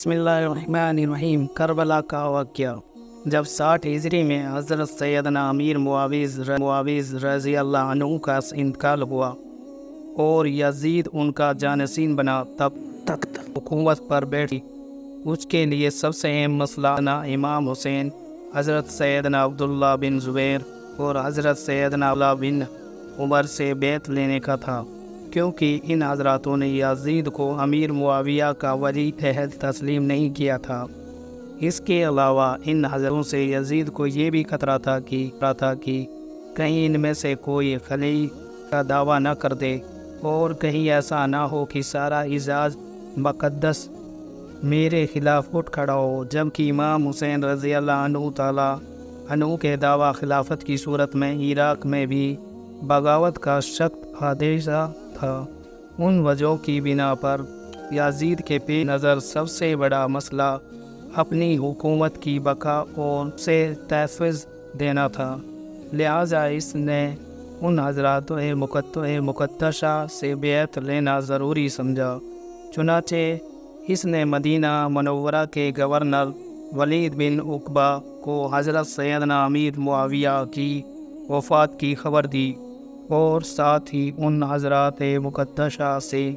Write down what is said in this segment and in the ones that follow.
بسم اللہ الرحمن الرحیم۔ کربلا کا واقعہ۔ جب 60 ہجری میں حضرت سیدنا امیر معاویہ رضی اللہ عنہ کا انتقال ہوا اور یزید ان کا جانشین بنا، تب تخت حکومت پر بیٹھی۔ اس کے لیے سب سے اہم مسئلہ امام حسین، حضرت سیدنا عبداللہ بن زبیر اور حضرت سیدنا عبداللہ بن عمر سے بیعت لینے کا تھا، کیونکہ ان حضراتوں نے یزید کو امیر معاویہ کا ولی عہد تسلیم نہیں کیا تھا۔ اس کے علاوہ ان حضراتوں سے یزید کو یہ بھی خطرہ تھا کہ کہیں ان میں سے کوئی خلیل کا دعویٰ نہ کر دے اور کہیں ایسا نہ ہو کہ سارا اعزاز مقدس میرے خلاف اٹھ کھڑا ہو، جبکہ امام حسین رضی اللہ عنہ کے دعویٰ خلافت کی صورت میں عراق میں بھی بغاوت کا سخت حادثہ تھا۔ ان وجہوں کی بنا پر یزید کے پیش نظر سب سے بڑا مسئلہ اپنی حکومت کی بقا اور سے تحفظ دینا تھا، لہذا اس نے ان حضرات مقدسہ سے بیعت لینا ضروری سمجھا۔ چنانچہ اس نے مدینہ منورہ کے گورنر ولید بن عقبہ کو حضرت سیدنا امیر معاویہ کی وفات کی خبر دی اور ساتھ ہی ان حضرات مقدسہ سے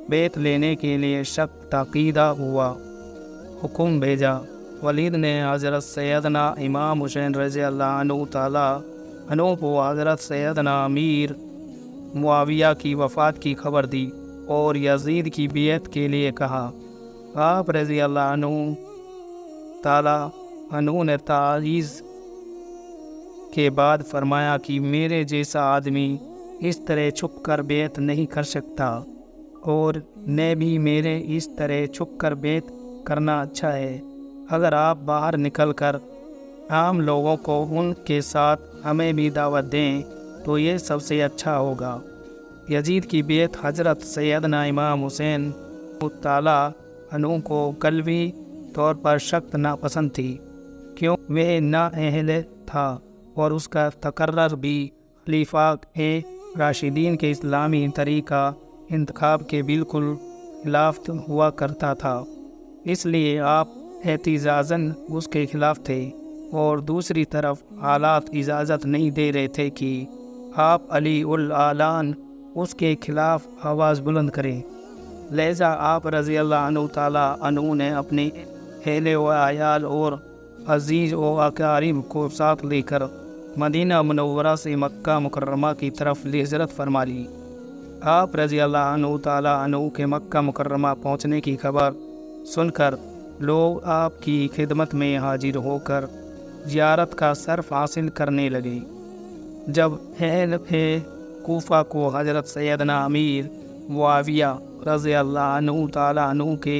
بیعت لینے کے لیے سخت تاکیدہ ہوا حکم بھیجا۔ ولید نے حضرت سیدنا امام حسین رضی اللہ عنہ کو حضرت سیدنا امیر معاویہ کی وفات کی خبر دی اور یزید کی بیعت کے لیے کہا۔ آپ رضی اللہ عنہ نے تعزیز کے بعد فرمایا کہ میرے جیسا آدمی اس طرح چھپ کر بیعت نہیں کر سکتا، اور نے بھی میرے اس طرح چھپ کر بیعت کرنا اچھا ہے۔ اگر آپ باہر نکل کر عام لوگوں کو ان کے ساتھ ہمیں بھی دعوت دیں تو یہ سب سے اچھا ہوگا۔ یزید کی بیعت حضرت سیدنا امام حسین تعالیٰ عنہ کو قلبی طور پر سخت ناپسند تھی، کیوں وہ نااہل تھا اور اس کا تقرر بھی خلیفہ راشدین کے اسلامی طریقہ انتخاب کے بالکل خلاف ہوا کرتا تھا، اس لیے آپ احتجاجاً اس کے خلاف تھے، اور دوسری طرف حالات اجازت نہیں دے رہے تھے کہ آپ علی الاعلان اس کے خلاف آواز بلند کریں، لہذا آپ رضی اللہ عنہ نے اپنے اہل و عیال اور عزیز و اقارب کو ساتھ لے کر مدینہ منورہ سے مکہ مکرمہ کی طرف ہجرت فرما لی۔ آپ رضی اللہ عنہ کے مکہ مکرمہ پہنچنے کی خبر سن کر لوگ آپ کی خدمت میں حاضر ہو کر زیارت کا شرف حاصل کرنے لگے۔ جب اہل کوفہ کو حضرت سیدنا امیر معاویہ رضی اللہ عنہ کے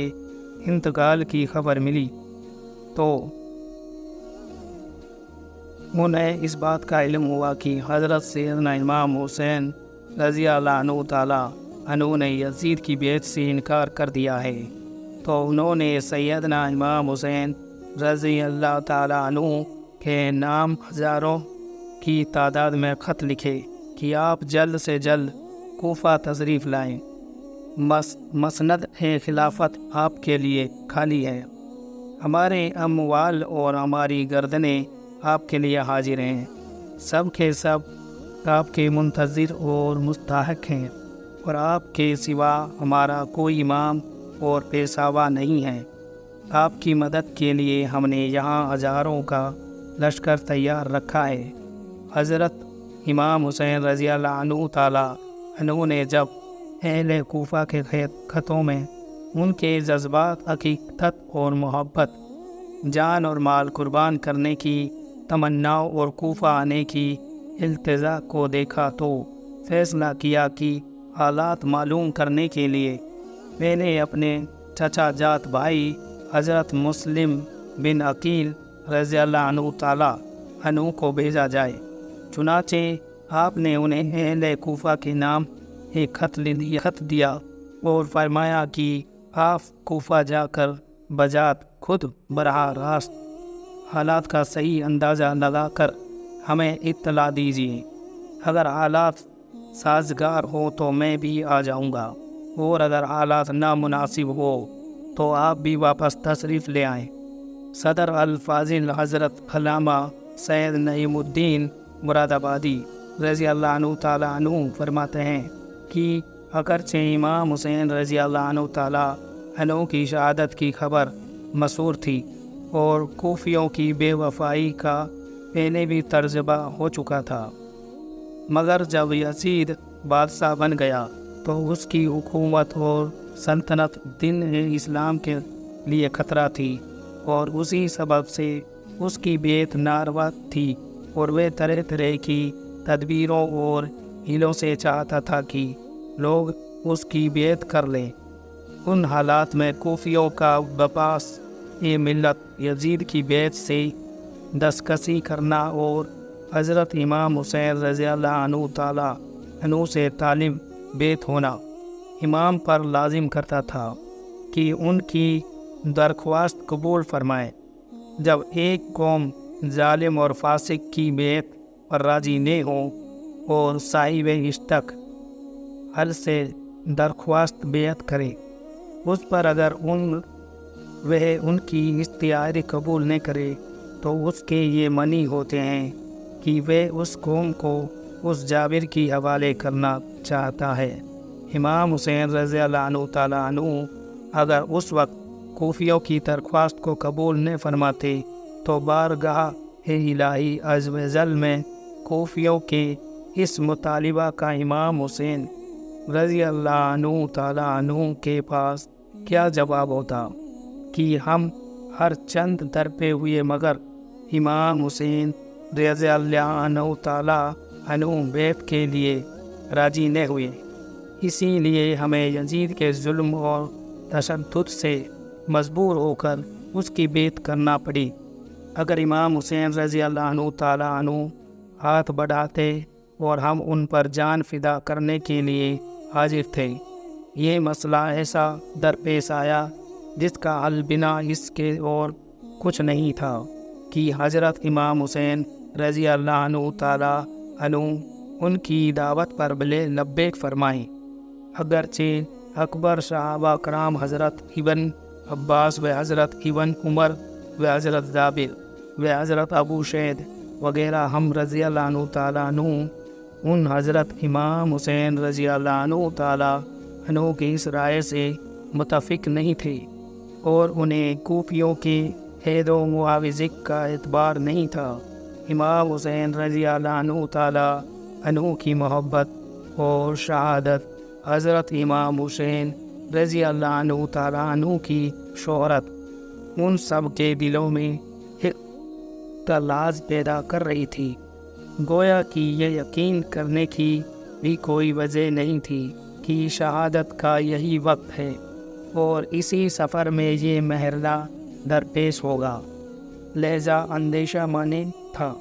انتقال کی خبر ملی تو انہیں اس بات کا علم ہوا کہ حضرت سیدنا امام حسین رضی اللہ عنہ نے یزید کی بیعت سے انکار کر دیا ہے، تو انہوں نے سیدنا امام حسین رضی اللہ تعالیٰ عنہ کے نام ہزاروں کی تعداد میں خط لکھے کہ آپ جلد سے جلد کوفہ تشریف لائیں، مسند خلافت آپ کے لیے خالی ہے، ہمارے اموال اور ہماری گردنیں آپ کے لیے حاضر ہیں، سب کے سب آپ کے منتظر اور مستحق ہیں، اور آپ کے سوا ہمارا کوئی امام اور پیشوا نہیں ہے۔ آپ کی مدد کے لیے ہم نے یہاں ہزاروں کا لشکر تیار رکھا ہے۔ حضرت امام حسین رضی اللہ عنہ نے جب اہل کوفہ کے خطوں میں ان کے جذبات، عقیدت اور محبت، جان اور مال قربان کرنے کی تمنا اور کوفہ آنے کی التجا کو دیکھا تو فیصلہ کیا کہ حالات معلوم کرنے کے لیے میں نے اپنے چچا جات بھائی حضرت مسلم بن عقیل رضی اللہ عنہ کو بھیجا جائے۔ چنانچہ آپ نے انہیں اہل کوفہ کے نام ایک خط دیا اور فرمایا کہ آپ کوفہ جا کر بذات خود براہ راست حالات کا صحیح اندازہ لگا کر ہمیں اطلاع دیجیے۔ اگر حالات سازگار ہو تو میں بھی آ جاؤں گا، اور اگر حالات نامناسب ہو تو آپ بھی واپس تشریف لے آئیں۔ صدر الفاضل حضرت علامہ سید نعیم الدین مراد آبادی رضی اللہ عنہ تعالیٰ عنہ فرماتے ہیں کہ اگرچہ امام حسین رضی اللہ عنہ تعالیٰ عنہ کی شہادت کی خبر مشہور تھی اور کوفیوں کی بے وفائی کا پہلے بھی تجربہ ہو چکا تھا، مگر جب یزید بادشاہ بن گیا تو اس کی حکومت اور سلطنت دین اسلام کے لیے خطرہ تھی، اور اسی سبب سے اس کی بیعت ناروا تھی، اور وہ طرح طرح کی تدبیروں اور ہیلوں سے چاہتا تھا کہ لوگ اس کی بیعت کر لیں۔ ان حالات میں کوفیوں کا بپاس ملت یزید کی بیعت سے دستکشی کرنا اور حضرت امام حسین رضی اللہ عنہ تعالیٰ عنہ سے طالب بیعت ہونا امام پر لازم کرتا تھا کہ ان کی درخواست قبول فرمائے۔ جب ایک قوم ظالم اور فاسق کی بیعت پر راضی نہ ہو اور صاحب اشتق حل سے درخواست بیعت کرے اس پر، اگر وہ ان کی اختیاری قبول نہ کرے تو اس کے یہ منی ہوتے ہیں کہ وہ اس قوم کو اس جابر کی حوالے کرنا چاہتا ہے۔ امام حسین رضی اللہ عنہ تعالیٰ عنہ اگر اس وقت کوفیوں کی درخواست کو قبول نہ فرماتے تو بارگاہ الہی عز و جل میں کوفیوں کے اس مطالبہ کا امام حسین رضی اللہ عنہ تعالیٰ عنہ کے پاس کیا جواب ہوتا کہ ہم ہر چند درپے ہوئے مگر امام حسین رضی اللہ عنہ تعالیٰ عنہ بیعت کے لیے راضی نہ ہوئے، اسی لیے ہمیں یزید کے ظلم اور تشدد سے مجبور ہو کر اس کی بیعت کرنا پڑی۔ اگر امام حسین رضی اللہ عنہ تعالیٰ عنہ ہاتھ بڑھاتے اور ہم ان پر جان فدا کرنے کے لیے حاضر تھے، یہ مسئلہ ایسا درپیش آیا جس کا حل بنا اس کے اور کچھ نہیں تھا کہ حضرت امام حسین رضی اللہ عنہ تعالیٰ عنہ ان کی دعوت پر بلے لبیک فرمائیں۔ اگرچہ اکبر صحابہ کرام حضرت ابن عباس و حضرت ابن عمر و حضرت جابر و حضرت ابو شید وغیرہ ہم رضی اللہ عنہ تعالیٰ عنہ ان حضرت امام حسین رضی اللہ عنہ تعالیٰ عنہ کی اس رائے سے متفق نہیں تھے، اور انہیں کوفیوں کے حید و معاوضے کا اعتبار نہیں تھا۔ امام حسین رضی اللہ عنہ تعالیٰ عنہ کی محبت اور شہادت، حضرت امام حسین رضی اللہ عنہ تعالیٰ عنہ کی شہرت ان سب کے دلوں میں اختلاط پیدا کر رہی تھی، گویا کہ یہ یقین کرنے کی بھی کوئی وجہ نہیں تھی کہ شہادت کا یہی وقت ہے اور اسی سفر میں یہ مرحلہ درپیش ہوگا، لہذا اندیشہ مانے تھا۔